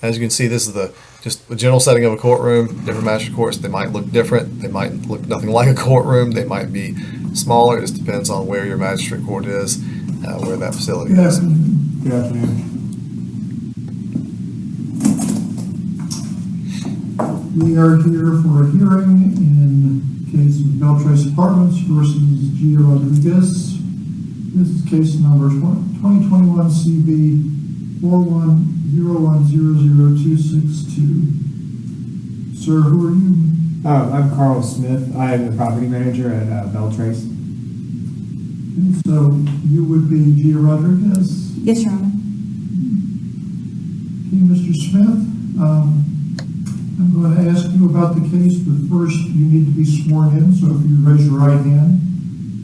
As you can see, this is just the general setting of a courtroom. Different magistrate courts, they might look different. They might look nothing like a courtroom. They might be smaller. It just depends on where your magistrate court is, where that facility is. Good afternoon. We are here for a hearing in case of Beltrace Apartments versus Gia Rodriguez. This is case number 2021 CV 4101000262. Sir, who are you? I'm Carl Smith. I am the property manager at Beltrace. And so you would be Gia Rodriguez? Yes, Your Honor. Okay, Mr. Smith, I'm going to ask you about the case, but first you need to be sworn in, so if you raise your right hand,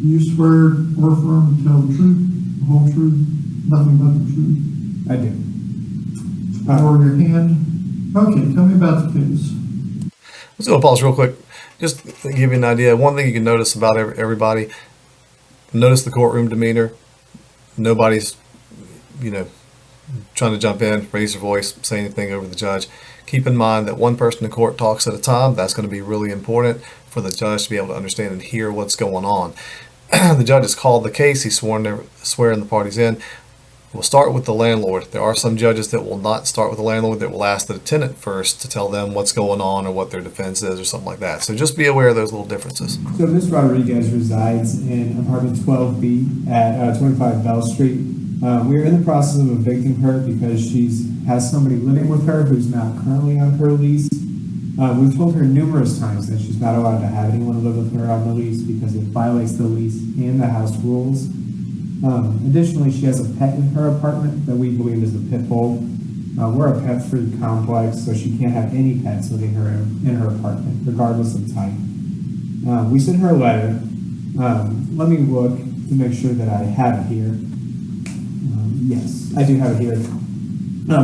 do you swear or affirm to tell the truth, the whole truth, nothing but the truth? I do. Lower your hand. Okay, tell me about the case. Let's do a pause real quick, just to give you an idea. One thing you can notice about everybody, notice the courtroom demeanor. Nobody's, trying to jump in, raise their voice, say anything over the judge. Keep in mind that one person in court talks at a time. That's going to be really important for the judge to be able to understand and hear what's going on. The judge has called the case. He's swearing the parties in. We'll start with the landlord. There are some judges that will not start with the landlord, that will ask the tenant first to tell them what's going on or what their defense is or something like that. So just be aware of those little differences. So Ms. Rodriguez resides in apartment 12B at 25 Bell Street. We are in the process of evicting her because she has somebody living with her who's not currently on her lease. We've told her numerous times that she's not allowed to have anyone live with her on the lease because it violates the lease and the house rules. Additionally, she has a pet in her apartment that we believe is a pit bull. We're a pet-free complex, so she can't have any pets living in her apartment, regardless of type. We sent her a letter. Let me look to make sure that I have it here. Yes, I do have it here.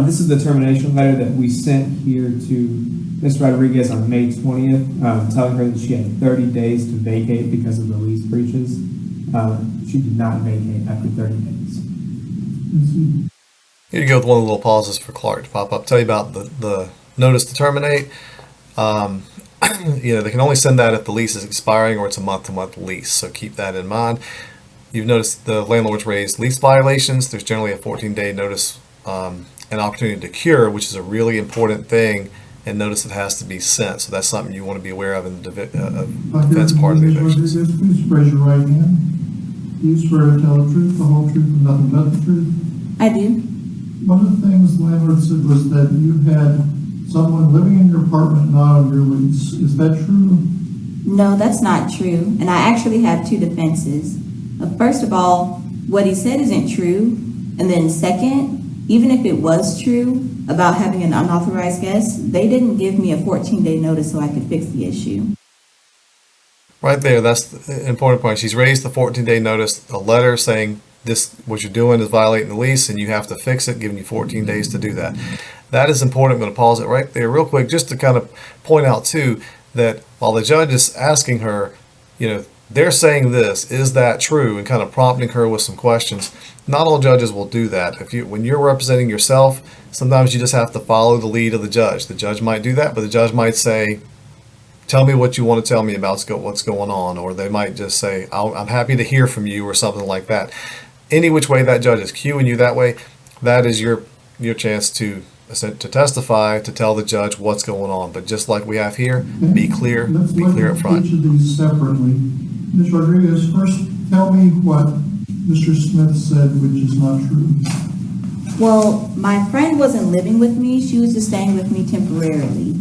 This is the termination letter that we sent here to Ms. Rodriguez on May 20th, telling her that she had 30 days to vacate because of the lease breaches. She did not vacate after 30 days. Here you go with one of the little pauses for Clark to pop up. Tell you about the notice to terminate. They can only send that if the lease is expiring or it's a month-to-month lease, so keep that in mind. You've noticed the landlord's raised lease violations. There's generally a 14-day notice, an opportunity to cure, which is a really important thing, and notice it has to be sent. So that's something you want to be aware of in the defense part of the eviction. Please raise your right hand. Do you swear to tell the truth, the whole truth, and nothing but the truth? I do. One of the things the landlord said was that you had someone living in your apartment not on your lease. Is that true? No, that's not true. And I actually have two defenses. First of all, what he said isn't true. And then second, even if it was true about having an unauthorized guest, they didn't give me a 14-day notice so I could fix the issue. Right there, that's the important point. She's raised the 14-day notice, a letter saying this, what you're doing is violating the lease and you have to fix it, giving you 14 days to do that. That is important. I'm going to pause it right there real quick just to kind of point out too that while the judge is asking her, they're saying this, is that true, and kind of prompting her with some questions. Not all judges will do that. When you're representing yourself, sometimes you just have to follow the lead of the judge. The judge might do that, but the judge might say, tell me what you want to tell me about what's going on, or they might just say, I'm happy to hear from you, or something like that. Any which way that judge is cueing you that way, that is your chance to testify, to tell the judge what's going on. But just like we have here, be clear, be clear up front. Let's look at each of these separately. Ms. Rodriguez, first tell me what Mr. Smith said, which is not true. Well, my friend wasn't living with me. She was just staying with me temporarily.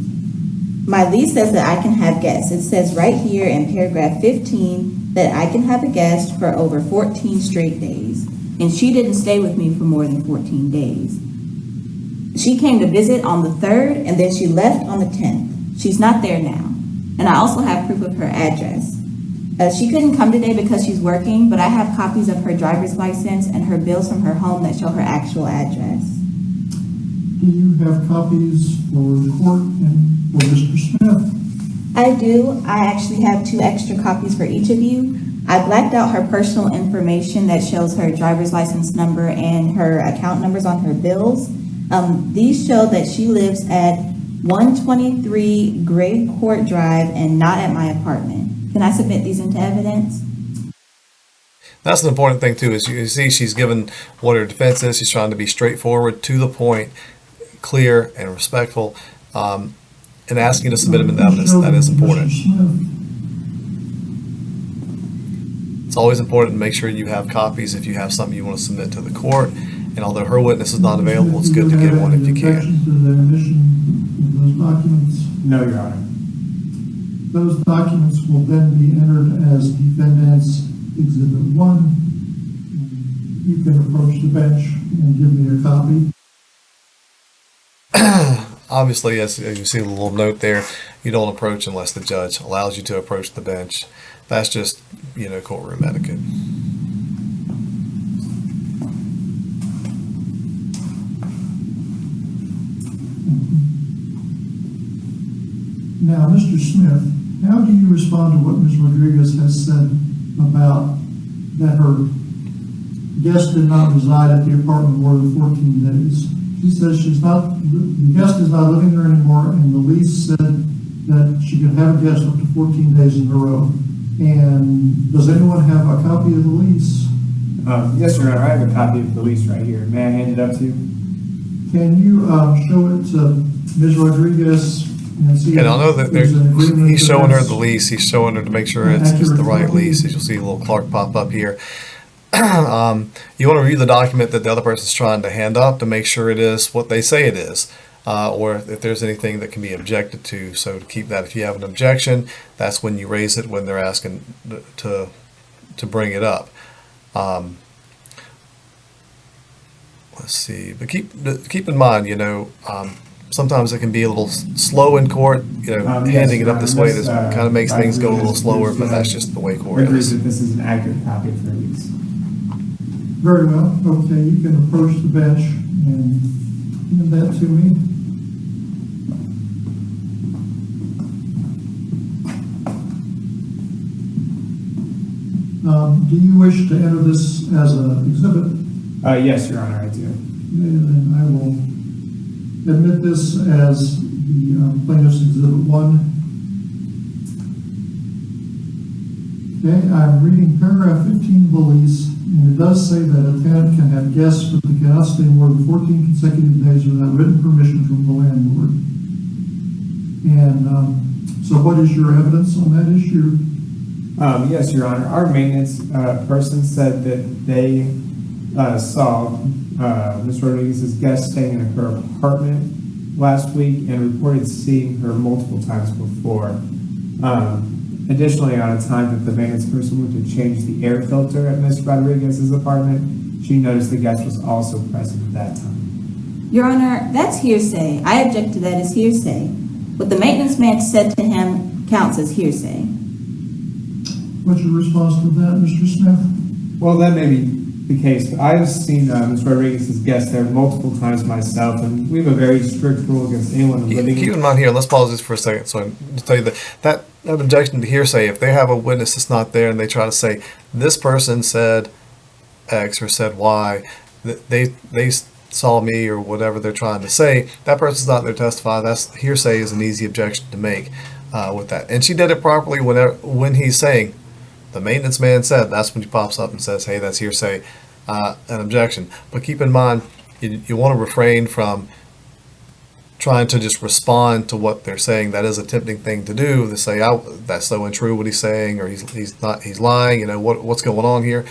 My lease says that I can have guests. It says right here in paragraph 15 that I can have a guest for over 14 straight days. And she didn't stay with me for more than 14 days. She came to visit on the 3rd and then she left on the 10th. She's not there now. And I also have proof of her address. She couldn't come today because she's working, but I have copies of her driver's license and her bills from her home that show her actual address. Do you have copies for the court and for Mr. Smith? I do. I actually have 2 extra copies for each of you. I blacked out her personal information that shows her driver's license number and her account numbers on her bills. These show that she lives at 123 Great Court Drive and not at my apartment. Can I submit these into evidence? That's an important thing too, is you see she's given what her defense is. She's trying to be straightforward, to the point, clear and respectful, and asking you to submit them into evidence. That is important. It's always important to make sure you have copies if you have something you want to submit to the court. And although her witness is not available, it's good to get one if you can. Objection to the admission of those documents? No, Your Honor. Those documents will then be entered as defendant's Exhibit 1. You can approach the bench and give me a copy. Obviously, as you see the little note there, you don't approach unless the judge allows you to approach the bench. That's just, courtroom etiquette. Now, Mr. Smith, how do you respond to what Ms. Rodriguez has said about that her guest did not reside at the apartment more than 14 days? She says the guest is not living there anymore, and the lease said that she could have a guest up to 14 days in a row. And does anyone have a copy of the lease? Yes, Your Honor, I have a copy of the lease right here. May I hand it up to you? Can you show it to Ms. Rodriguez and see? And I know that there's an agreement he's to showing her this? the lease. He's showing her to make sure it's the right lease. As you'll see a little Clark pop up here. You want to review the document that the other person's trying to hand up to make sure it is what they say it is, or if there's anything that can be objected to. So to keep that, if you have an objection, that's when you raise it when they're asking to bring it up. Let's see, but keep in mind, sometimes it can be a little slow in court. Yes, handing it up this way, this, this kind of makes I things go a agree little that slower, this, but that's just the way court agrees is. that this is an accurate copy of her lease. Very well. Okay, you can approach the bench and hand that to me. Do you wish to enter this as an exhibit? Yes, Your Honor, I do. Okay, then I will admit this as the plaintiff's Exhibit 1. Okay, I'm reading paragraph 15 of the lease, and it does say that a tenant can have guests, but they cannot stay more than 14 consecutive days without written permission from the landlord. And so what is your evidence on that issue? Yes, Your Honor. Our maintenance person said that they saw Ms. Rodriguez's guest staying in her apartment last week and reported seeing her multiple times before. Additionally, on a time that the maintenance person went to change the air filter at Ms. Rodriguez's apartment, she noticed the guest was also present at that time. Your Honor, that's hearsay. I object to that as hearsay. What the maintenance man said to him counts as hearsay. What's your response to that, Mr. Smith? Well, that may be the case, but I've seen Ms. Rodriguez's guest there multiple times myself, and we have a very strict rule against anyone living Keep in mind here, let's pause this for a second. So I tell you that objection to hearsay, if they have a witness that's not there and they try to say, this person said X or said Y, they saw me or whatever they're trying to say, that person's not there to testify. That's hearsay is an easy objection to make with that. And she did it properly when he's saying, the maintenance man said, that's when he pops up and says, hey, that's hearsay, an objection. But keep in mind, you want to refrain from trying to just respond to what they're saying. That is a tempting thing to do, to say, oh, that's so untrue what he's saying, or he's lying, what's going on here.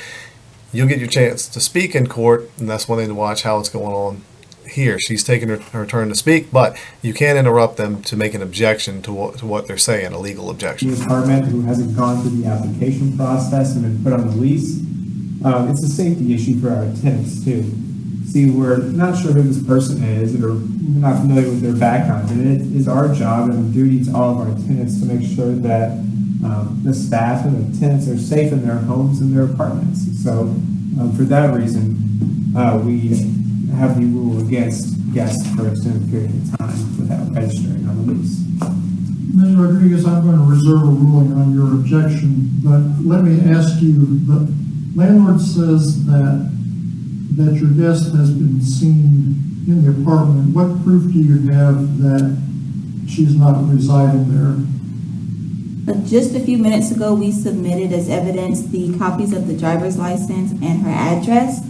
You'll get your chance to speak in court, and that's one thing to watch how it's going on here. She's taking her turn to speak, but you can't interrupt them to make an objection to what they're saying, a legal objection. The apartment who hasn't gone through the application process and been put on the lease. It's a safety issue for our tenants too. See, we're not sure who this person is, or we're not familiar with their background, and it is our job and duty to all of our tenants to make sure that the staff and the tenants are safe in their homes and their apartments. So for that reason, we have the rule against guests for an extended period of time without registering on the lease. Ms. Rodriguez, I'm going to reserve a ruling on your objection, but let me ask you, the landlord says that that your guest has been seen in the apartment, what proof do you have that she's not residing there? But just a few minutes ago, we submitted as evidence the copies of the driver's license and her address.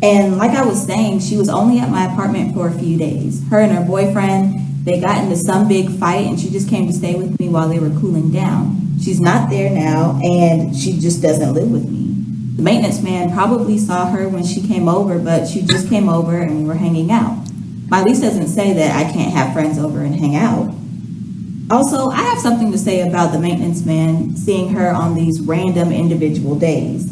And like I was saying, she was only at my apartment for a few days. Her and her boyfriend, they got into some big fight and she just came to stay with me while they were cooling down. She's not there now and she just doesn't live with me. The maintenance man probably saw her when she came over, but she just came over and we were hanging out. My lease doesn't say that I can't have friends over and hang out. Also, I have something to say about the maintenance man seeing her on these random individual days.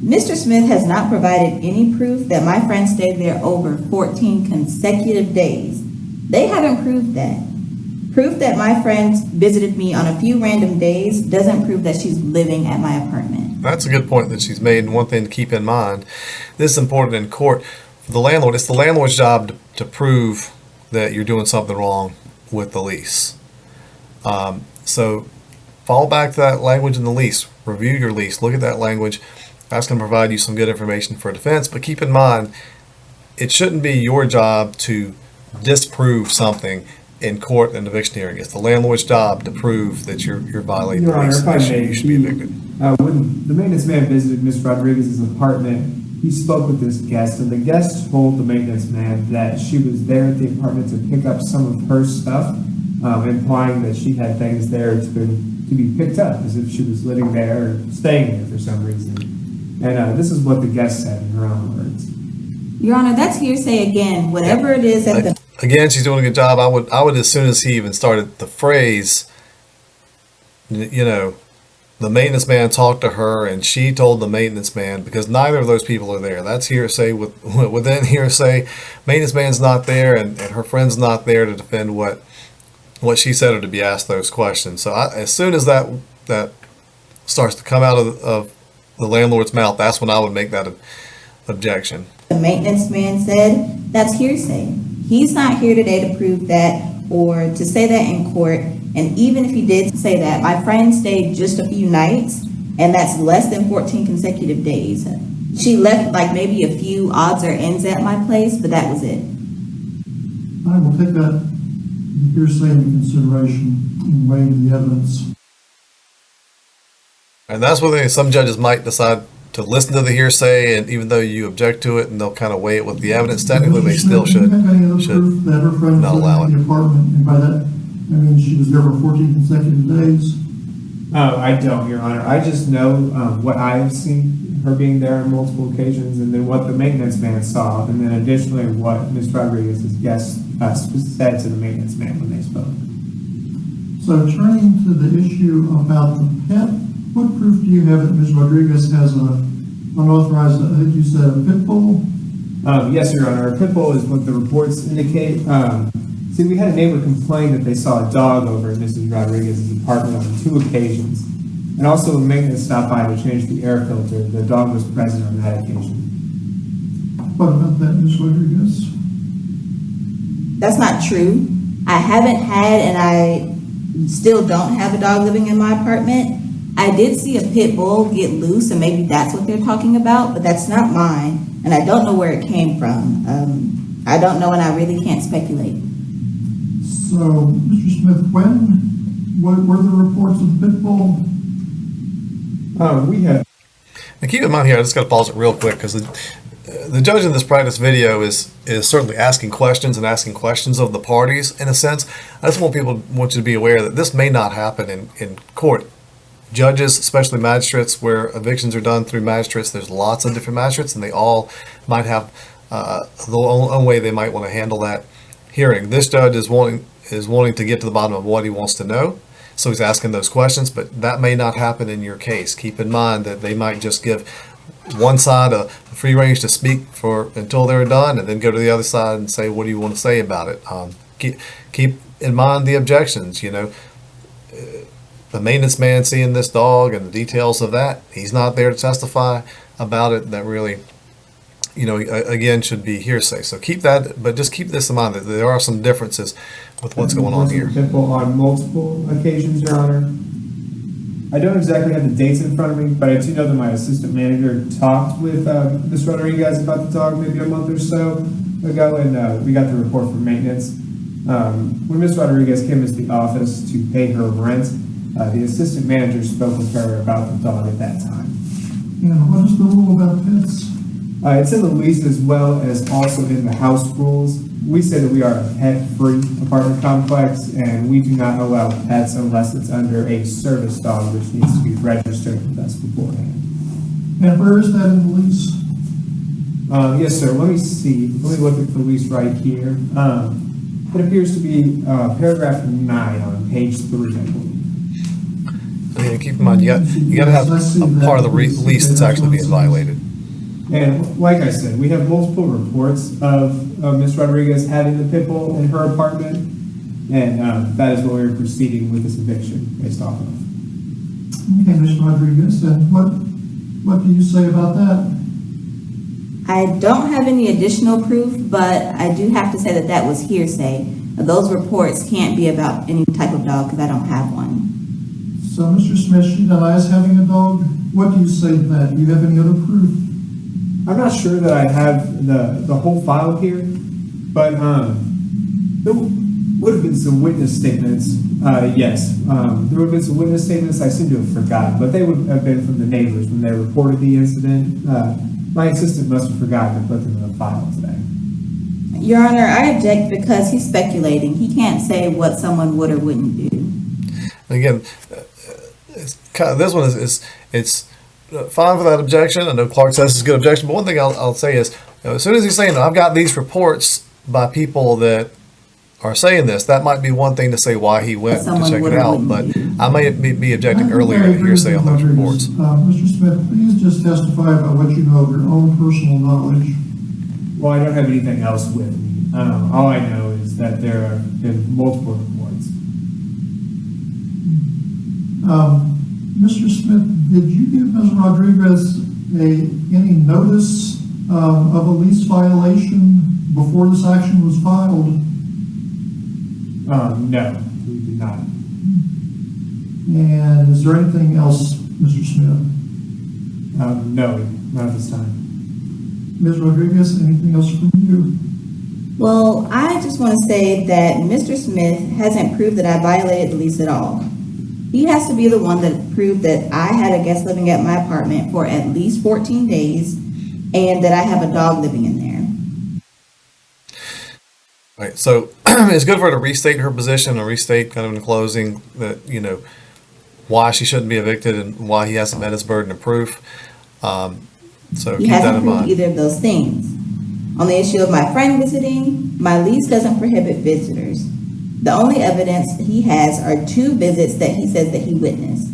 Mr. Smith has not provided any proof that my friend stayed there over 14 consecutive days. They haven't proved that. Proof that my friend visited me on a few random days doesn't prove that she's living at my apartment. That's a good point that she's made, and one thing to keep in mind, this is important in court. For the landlord, it's the landlord's job to prove that you're doing something wrong with the lease. So fall back to that language in the lease. Review your lease. Look at that language. That's going to provide you some good information for defense. But keep in mind, it shouldn't be your job to disprove something in court and eviction hearing. It's the landlord's job to prove that you're violating Your the Honor, lease. if I may, You should be evicted. when the maintenance man visited Ms. Rodriguez's apartment, he spoke with this guest, and the guest told the maintenance man that she was there at the apartment to pick up some of her stuff, implying that she had things there to be picked up, as if she was living there or staying there for some reason. And this is what the guest said in her own words. Your Honor, that's hearsay again. Whatever it is that the Again, she's doing a good job. I would, as soon as he even started the phrase, the maintenance man talked to her and she told the maintenance man, because neither of those people are there. That's hearsay within hearsay. Maintenance man's not there and her friend's not there to defend what she said or to be asked those questions. So as soon as that starts to come out of the landlord's mouth, that's when I would make that objection. The maintenance man said, that's hearsay. He's not here today to prove that or to say that in court. And even if he did say that, my friend stayed just a few nights, and that's less than 14 consecutive days. She left like maybe a few odds or ends at my place, but that was it. I will take that hearsay into consideration in weighing the evidence. And that's where some judges might decide to listen to the hearsay, and even though you object to it, and they'll kind of weigh it with the evidence, technically they still Do you have any other proof that her friend not was allow living in the apartment? And by that, I mean she was there for 14 consecutive days? I don't, Your Honor. I just know what I have seen, her being there on multiple occasions, and then what the maintenance man saw, and then additionally what Ms. Rodriguez's guest said to the maintenance man when they spoke. So turning to the issue about the pet, what proof do you have that Ms. Rodriguez has an unauthorized, I think you said a pit bull? Yes, Your Honor. A pit bull is what the reports indicate. See, we had a neighbor complain that they saw a dog over at Mrs. Rodriguez's apartment on 2 occasions. And also, when maintenance stopped by to change the air filter, the dog was present on that occasion. What about that, Ms. Rodriguez? That's not true. I haven't had and I still don't have a dog living in my apartment. I did see a pit bull get loose, and maybe that's what they're talking about, but that's not mine, and I don't know where it came from. I don't know, and I really can't speculate. So, Mr. Smith, what were the reports of the pit bull? We have. And keep in mind here, I just got to pause it real quick, because the judge in this practice video is certainly asking questions of the parties, in a sense. I just want you to be aware that this may not happen in court. Judges, especially magistrates, where evictions are done through magistrates, there's lots of different magistrates, and they all might have the own way they might want to handle that hearing. This judge is wanting to get to the bottom of what he wants to know, so he's asking those questions, but that may not happen in your case. Keep in mind that they might just give one side a free range to speak until they're done, and then go to the other side and say, what do you want to say about it? Keep in mind the objections, the maintenance man seeing this dog and the details of that, he's not there to testify about it. That really, again, should be hearsay. So keep that, but just keep this in mind that there are some differences with what's going on here. Pit bull on multiple occasions, Your Honor. I don't exactly have the dates in front of me, but I do know that my assistant manager talked with Ms. Rodriguez about the dog maybe a month or so ago, and we got the report from maintenance. When Ms. Rodriguez came into the office to pay her rent, the assistant manager spoke with her about the dog at that time. And what is the rule about pets? It's in the lease as well as also in the house rules. We say that we are a pet-free apartment complex, and we do not allow pets unless it's under a service dog, which needs to be registered with us beforehand. And where is that in the lease? Yes, sir. Let me see. Let me look at the lease right here. It appears to be paragraph 9 on page 3, I believe. Yeah, keep in mind, you got to have a part of the lease that's actually being violated. And like I said, we have multiple reports of Ms. Rodriguez having the pit bull in her apartment, and that is what we're proceeding with this eviction based off of. Okay, Ms. Rodriguez, and what do you say about that? I don't have any additional proof, but I do have to say that that was hearsay. Those reports can't be about any type of dog because I don't have one. So, Mr. Smith, she denies having a dog. What do you say to that? Do you have any other proof? I'm not sure that I have the whole file here, but there would have been some witness statements. Yes, there would have been some witness statements. I seem to have forgotten, but they would have been from the neighbors when they reported the incident. My assistant must have forgotten to put them in the file today. Your Honor, I object because he's speculating. He can't say what someone would or wouldn't do. Again, this one is it's fine for that objection. I know Clark says it's a good objection, but one thing I'll say is, as soon as he's saying, I've got these reports by people that are saying this, that might be one thing to say why he went to Someone check would it or out, wouldn't but do. I may be objecting I think earlier I to agree hearsay with on those Rodriguez. reports. Mr. Smith, please just testify about what you know of your own personal knowledge. Well, I don't have anything else with me. All I know is that there have been multiple reports. Mr. Smith, did you give Ms. Rodriguez any notice of a lease violation before this action was filed? No, we did not. And is there anything else, Mr. Smith? No, not at this time. Ms. Rodriguez, anything else from you? Well, I just want to say that Mr. Smith hasn't proved that I violated the lease at all. He has to be the one that proved that I had a guest living at my apartment for at least 14 days and that I have a dog living in there. Right, so it's good for her to restate her position and restate kind of in closing that, why she shouldn't be evicted and why he hasn't met his burden of proof. So He keep that hasn't in proved mind. either of those things. On the issue of my friend visiting, my lease doesn't prohibit visitors. The only evidence he has are 2 visits that he says that he witnessed.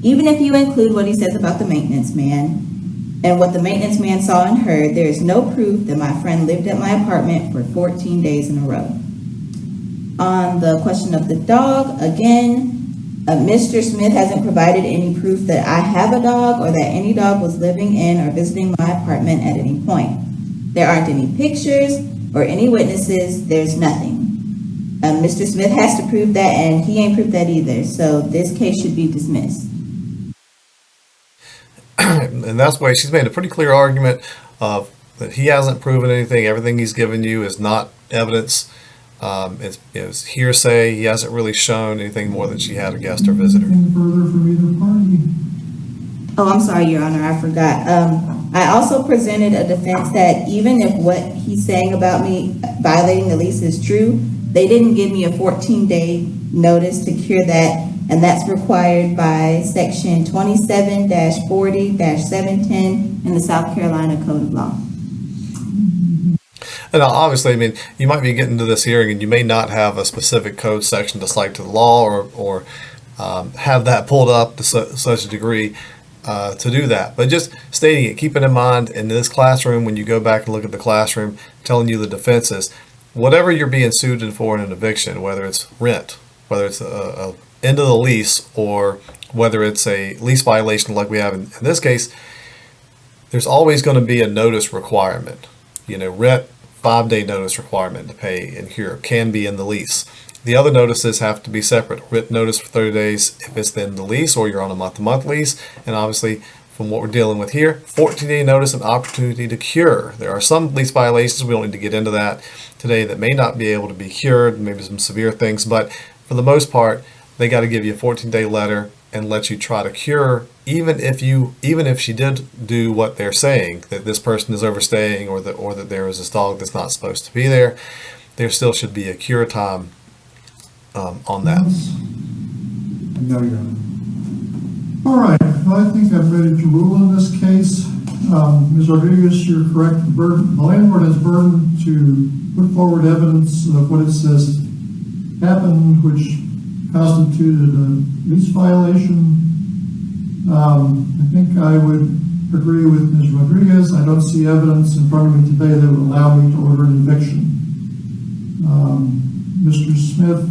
Even if you include what he says about the maintenance man and what the maintenance man saw and heard, there is no proof that my friend lived at my apartment for 14 days in a row. On the question of the dog, again, Mr. Smith hasn't provided any proof that I have a dog or that any dog was living in or visiting my apartment at any point. There aren't any pictures or any witnesses. There's nothing. Mr. Smith has to prove that, and he ain't proved that either. So this case should be dismissed. And that's why she's made a pretty clear argument of that he hasn't proven anything. Everything he's given you is not evidence. It's hearsay. He hasn't really shown anything more than she had a guest or visitor. Anything further from either party? Oh, I'm sorry, Your Honor, I forgot. I also presented a defense that even if what he's saying about me violating the lease is true, they didn't give me a 14-day notice to cure that, and that's required by Section 27-40-710 in the South Carolina Code of Law. And obviously, I mean, you might be getting to this hearing and you may not have a specific code section to cite to the law or have that pulled up to such a degree to do that. But just stating it, keep it in mind in this classroom, when you go back and look at the classroom, telling you the defenses, whatever you're being sued for in an eviction, whether it's rent, whether it's a end of the lease, or whether it's a lease violation like we have in this case, there's always going to be a notice requirement. Rent 5-day notice requirement to pay and cure can be in the lease. The other notices have to be separate. Written notice for 30 days if it's in the lease or you're on a month-to-month lease. And obviously, from what we're dealing with here, 14-day notice and opportunity to cure. There are some lease violations, we don't need to get into that today, that may not be able to be cured, maybe some severe things, but for the most part, they got to give you a 14-day letter and let you try to cure, even if she did do what they're saying, that this person is overstaying or that there is this dog that's not supposed to be there. There still should be a cure time on that. No, Your Honor. All right, well, I think I'm ready to rule in this case. Ms. Rodriguez, you're correct. The landlord has burden to put forward evidence of what it says happened, which constituted a lease violation. I think I would agree with Ms. Rodriguez. I don't see evidence in front of me today that would allow me to order an eviction. Mr. Smith,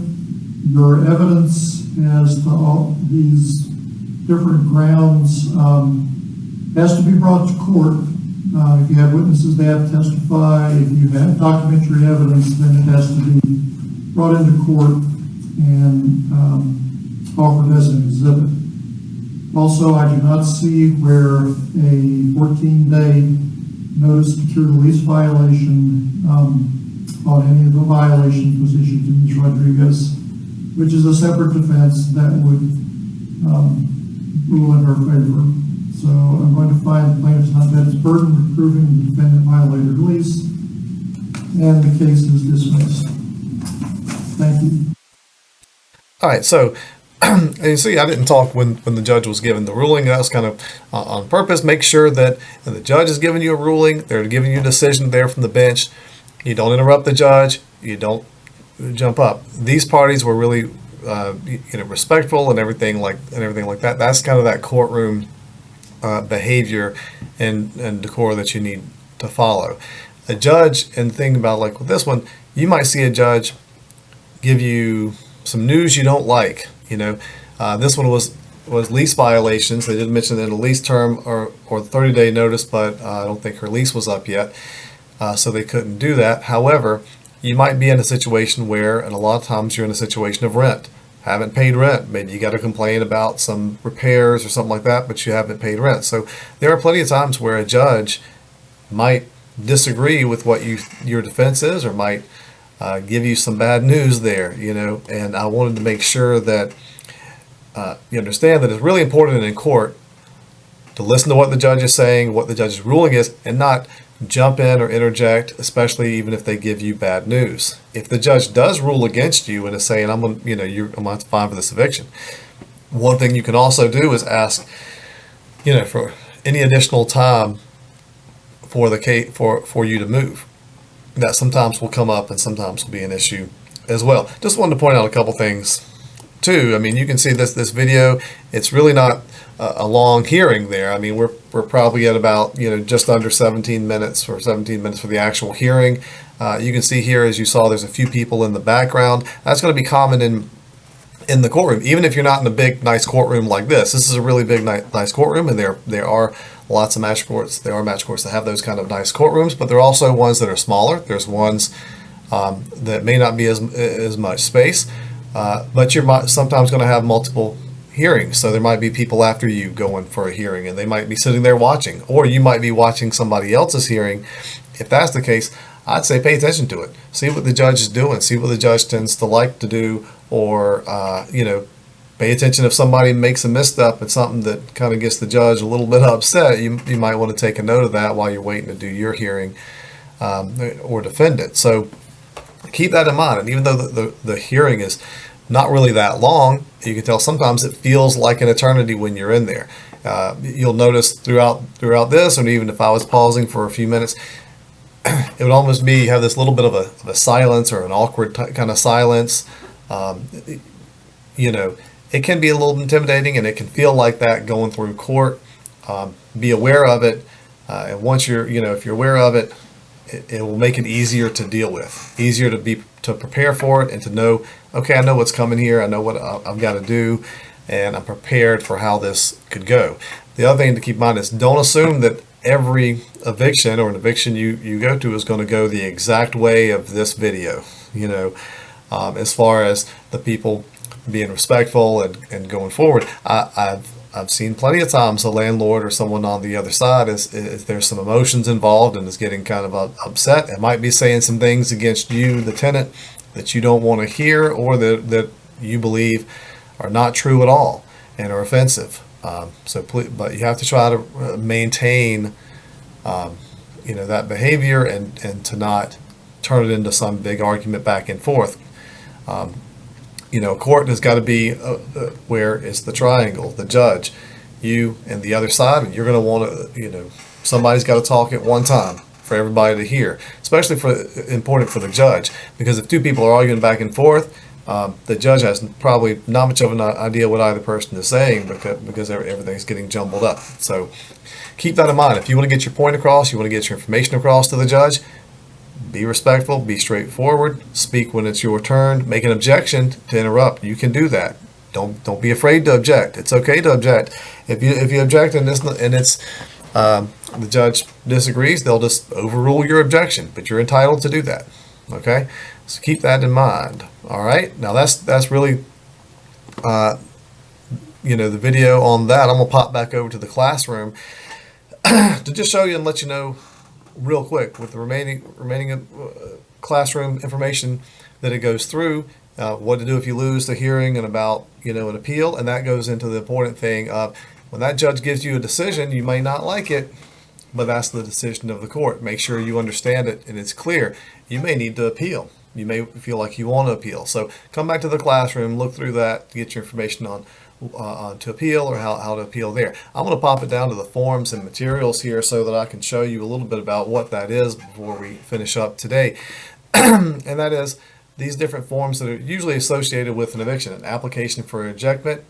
your evidence as to all these different grounds has to be brought to court. If you have witnesses, they have to testify. If you have documentary evidence, then it has to be brought into court and offered as an exhibit. Also, I do not see where a 14-day notice to cure the lease violation on any of the violations was issued to Ms. Rodriguez, which is a separate defense that would rule in her favor. So I'm going to find the plaintiff has not met its burden of proving the defendant violated the lease, and the case is dismissed. Thank you. All right, so and you see, I didn't talk when the judge was given the ruling. That was kind of on purpose. Make sure that when the judge is giving you a ruling, they're giving you a decision there from the bench. You don't interrupt the judge. You don't jump up. These parties were really respectful and everything like that. That's kind of that courtroom behavior and decor that you need to follow. A judge, and the thing about like with this one, you might see a judge give you some news you don't like. This one was lease violations. They didn't mention that a lease term or 30-day notice, but I don't think her lease was up yet, so they couldn't do that. However, you might be in a situation where, and a lot of times you're in a situation of rent. Haven't paid rent. Maybe you got to complain about some repairs or something like that, but you haven't paid rent. So there are plenty of times where a judge might disagree with what your defense is, or might give you some bad news there, and I wanted to make sure that you understand that it's really important in court to listen to what the judge is saying, what the judge's ruling is, and not jump in or interject, especially even if they give you bad news. If the judge does rule against you and is saying, I'm going to fine for this eviction, one thing you can also do is ask, for any additional time for the case for you to move. That sometimes will come up and sometimes will be an issue as well. Just wanted to point out a couple things too. I mean, you can see this video. It's really not a long hearing there. I mean, we're probably at about just under 17 minutes or 17 minutes for the actual hearing. You can see here, as you saw, there's a few people in the background. That's going to be common in the courtroom, even if you're not in a big nice courtroom like this. This is a really big nice courtroom, and there are lots of match courts. There are match courts that have those kind of nice courtrooms, but there are also ones that are smaller. There's ones that may not be as much space, but you're sometimes going to have multiple hearings. So there might be people after you going for a hearing, and they might be sitting there watching, or you might be watching somebody else's hearing. If that's the case, I'd say pay attention to it. See what the judge is doing. See what the judge tends to like to do, or pay attention if somebody makes a misstep and something that kind of gets the judge a little bit upset. You might want to take a note of that while you're waiting to do your hearing or defend it. So keep that in mind. And even though the hearing is not really that long, you can tell sometimes it feels like an eternity when you're in there. You'll notice throughout this, and even if I was pausing for a few minutes, it would almost be have this little bit of a silence or an awkward kind of silence. It can be a little intimidating, and it can feel like that going through court. Be aware of it, and once if you're aware of it, it will make it easier to deal with, easier to prepare for it, and to know, okay, I know what's coming here. I know what I've got to do, and I'm prepared for how this could go. The other thing to keep in mind is don't assume that every eviction or an eviction you go to is going to go the exact way of this video, as far as the people being respectful and going forward. I've seen plenty of times a landlord or someone on the other side is there's some emotions involved and is getting kind of upset. It might be saying some things against you, the tenant, that you don't want to hear or that you believe are not true at all and are offensive. So please, but you have to try to maintain, that behavior and to not turn it into some big argument back and forth. Court has got to be where it's the triangle, the judge, you, and the other side, and you're going to want to, somebody's got to talk at one time for everybody to hear, especially important for the judge, because if two people are arguing back and forth, the judge has probably not much of an idea what either person is saying because everything's getting jumbled up. So keep that in mind. If you want to get your point across, you want to get your information across to the judge, be respectful, be straightforward, speak when it's your turn, make an objection to interrupt. You can do that. Don't be afraid to object. It's okay to object. If you object and it's the judge disagrees, they'll just overrule your objection, but you're entitled to do that. Okay? So keep that in mind. All right? Now that's really the video on that. I'm going to pop back over to the classroom to just show you and let you know real quick with the remaining classroom information that it goes through, what to do if you lose the hearing and about an appeal, and that goes into the important thing of when that judge gives you a decision, you may not like it, but that's the decision of the court. Make sure you understand it and it's clear. You may need to appeal. You may feel like you want to appeal. So come back to the classroom, look through that to get your information on to appeal or how to appeal there. I'm going to pop it down to the forms and materials here so that I can show you a little bit about what that is before we finish up today. And that is these different forms that are usually associated with an eviction: an application for ejectment,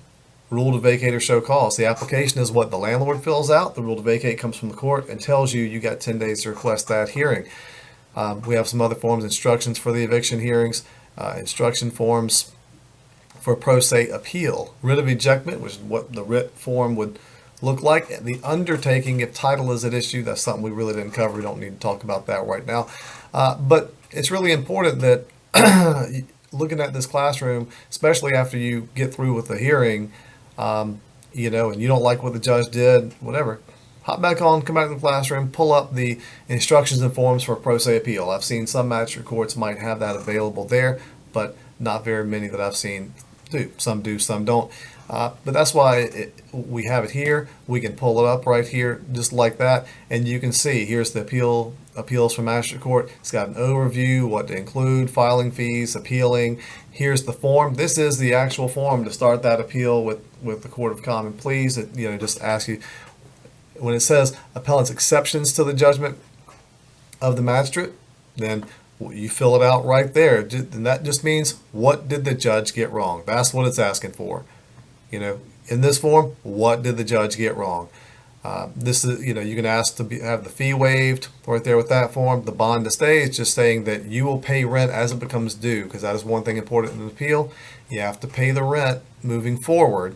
rule to vacate or show cause. The application is what the landlord fills out. The rule to vacate comes from the court and tells you got 10 days to request that hearing. We have some other forms, instructions for the eviction hearings, instruction forms for pro se appeal, writ of ejectment, which is what the writ form would look like. The undertaking, if title is at issue, that's something we really didn't cover. We don't need to talk about that right now. But it's really important that looking at this classroom, especially after you get through with the hearing, and you don't like what the judge did, whatever, hop back on, come back to the classroom, pull up the instructions and forms for a pro se appeal. I've seen some magistrate courts might have that available there, but not very many that I've seen do. Some do, some don't. But that's why we have it here. We can pull it up right here just like that, and you can see here's the appeals from magistrate court. It's got an overview, what to include, filing fees, appealing. Here's the form. This is the actual form to start that appeal with the Court of Common Pleas. It just asks you, when it says appellant's exceptions to the judgment of the magistrate, then you fill it out right there. And that just means, what did the judge get wrong? That's what it's asking for. In this form, what did the judge get wrong? This is, you can ask to have the fee waived right there with that form. The bond to stay is just saying that you will pay rent as it becomes due, because that is one thing important in an appeal. You have to pay the rent moving forward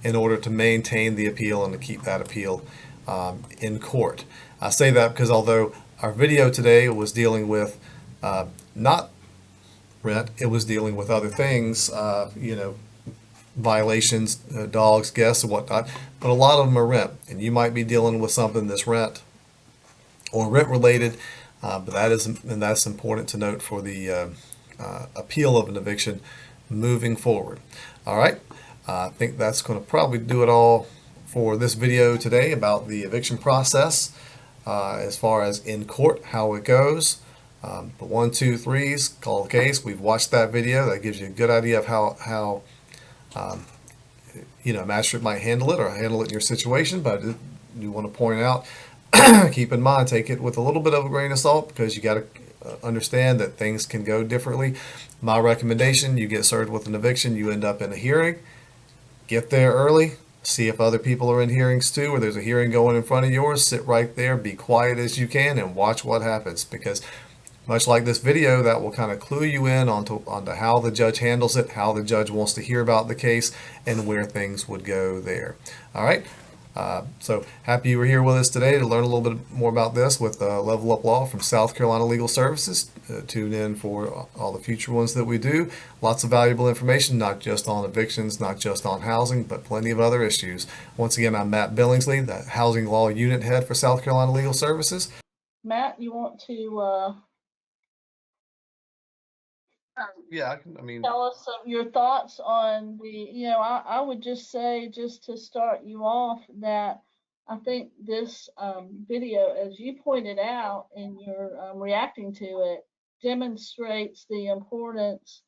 in order to maintain the appeal and to keep that appeal in court. I say that because although our video today was dealing with not rent, it was dealing with other things, violations, dogs, guests, and whatnot, but a lot of them are rent, and you might be dealing with something that's rent or rent related, but that's important to note for the appeal of an eviction moving forward. All right, I think that's going to probably do it all for this video today about the eviction process, as far as in court, how it goes. The 1, 2, 3s, call the case. We've watched that video. That gives you a good idea of how a magistrate might handle it or handle it in your situation. But I do want to point out, keep in mind, take it with a little bit of a grain of salt, because you got to understand that things can go differently. My recommendation: you get served with an eviction, you end up in a hearing. Get there early. See if other people are in hearings too, or there's a hearing going in front of yours. Sit right there, be quiet as you can, and watch what happens, because much like this video, that will kind of clue you in onto how the judge handles it, how the judge wants to hear about the case, and where things would go there. All right, So happy you were here with us today to learn a little bit more about this with Level Up Law from South Carolina Legal Services. Tune in for all the future ones that we do. Lots of valuable information, not just on evictions, not just on housing, but plenty of other issues. Once again, I'm Matt Billingsley, the Housing Law Unit Head for South Carolina Legal Services. Matt, you want to Yeah, I mean, tell us your thoughts on I would just say, just to start you off, that I think this video, as you pointed out in your reacting to it, demonstrates the importance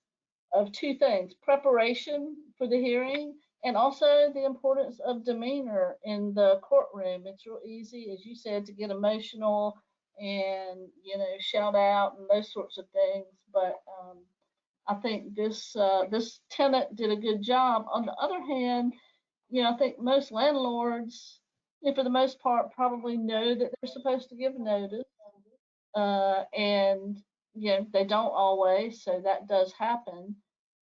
of two things: preparation for the hearing, and also the importance of demeanor in the courtroom. It's real easy, as you said, to get emotional and shout out and those sorts of things. But I think this tenant did a good job. On the other hand, I think most landlords, for the most part, probably know that they're supposed to give notice, and they don't always, so that does happen.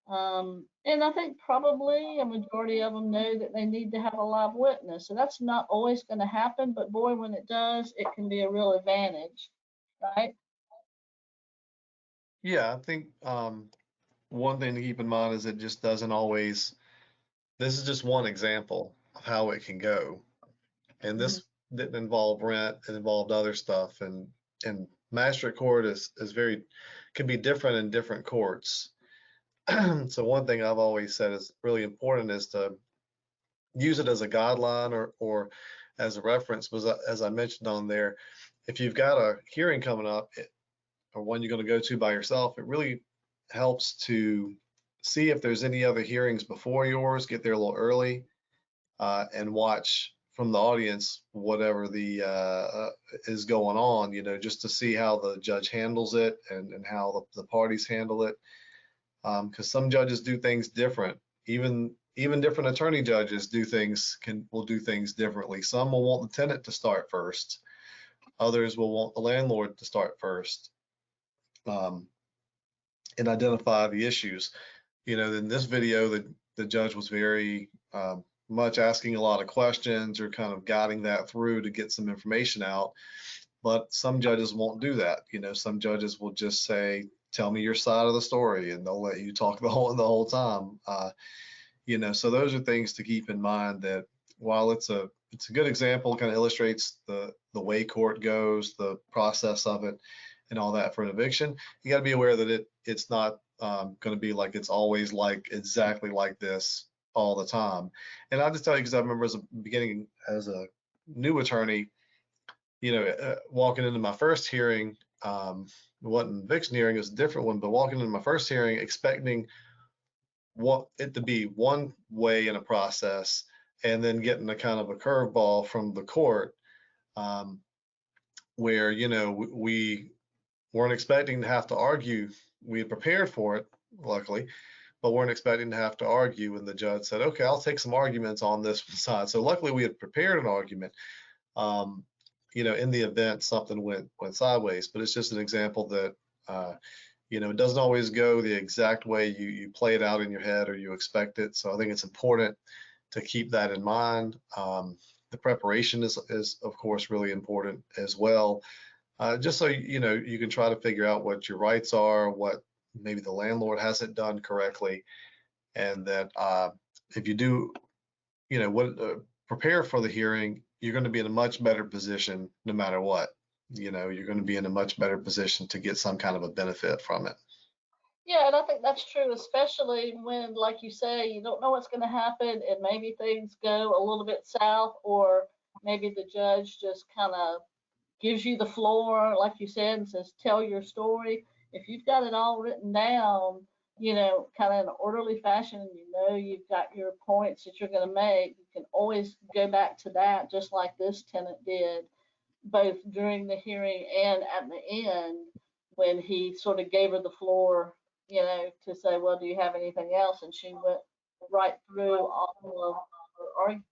And I think probably a majority of them know that they need to have a live witness. So that's not always going to happen, but boy, when it does, it can be a real advantage, right? yeah, I think one thing to keep in mind is it just doesn't always, this is just one example of how it can go. And Mhm. this didn't involve rent, it involved other stuff. And magistrate court is very, can be different in different courts. So one thing I've always said is really important is to use it as a guideline or as a reference. Was as I mentioned on there, if you've got a hearing coming up or one you're going to go to by yourself, it really helps to see if there's any other hearings before yours. Get there a little early and watch from the audience whatever the is going on. Just to see how the judge handles it and how the parties handle it. Because some judges do things different. Even different attorney judges will do things differently. Some will want the tenant to start first. Others will want the landlord to start first, and identify the issues. In this video, the judge was very much asking a lot of questions or kind of guiding that through to get some information out. But some judges won't do that. Some judges will just say, "Tell me your side of the story," and they'll let you talk the whole time. So those are things to keep in mind. That while it's a good example, kind of illustrates the way court goes, the process of it, and all that for an eviction. You got to be aware that it's not going to be like it's always like exactly like this all the time. And I'll just tell you, because I remember as a new attorney, walking into my first hearing, it wasn't an eviction hearing, it was a different one, but walking into my first hearing expecting it to be one way in a process, and then getting a kind of a curveball from the court, where we weren't expecting to have to argue. We had prepared for it, luckily, but weren't expecting to have to argue. And the judge said, "Okay, I'll take some arguments on this side." So luckily, we had prepared an argument. In the event something went sideways, but it's just an example that it doesn't always go the exact way you play it out in your head or you expect it. So I think it's important to keep that in mind. The preparation is of course really important as well. Just so you can try to figure out what your rights are, what maybe the landlord hasn't done correctly, and that if you do, prepare for the hearing, you're going to be in a much better position no matter what. You're going to be in a much better position to get some kind of a benefit from it. Yeah, and I think that's true, especially when, like you say, you don't know what's going to happen, and maybe things go a little bit south, or maybe the judge just kind of gives you the floor, like you said, and says, "Tell your story." If you've got it all written down, kind of in an orderly fashion, and you've got your points that you're going to make, you can always go back to that, just like this tenant did, both during the hearing and at the end, when he sort of gave her the floor, to say, "Well, do you have anything else?" And she went right through all of her arguments.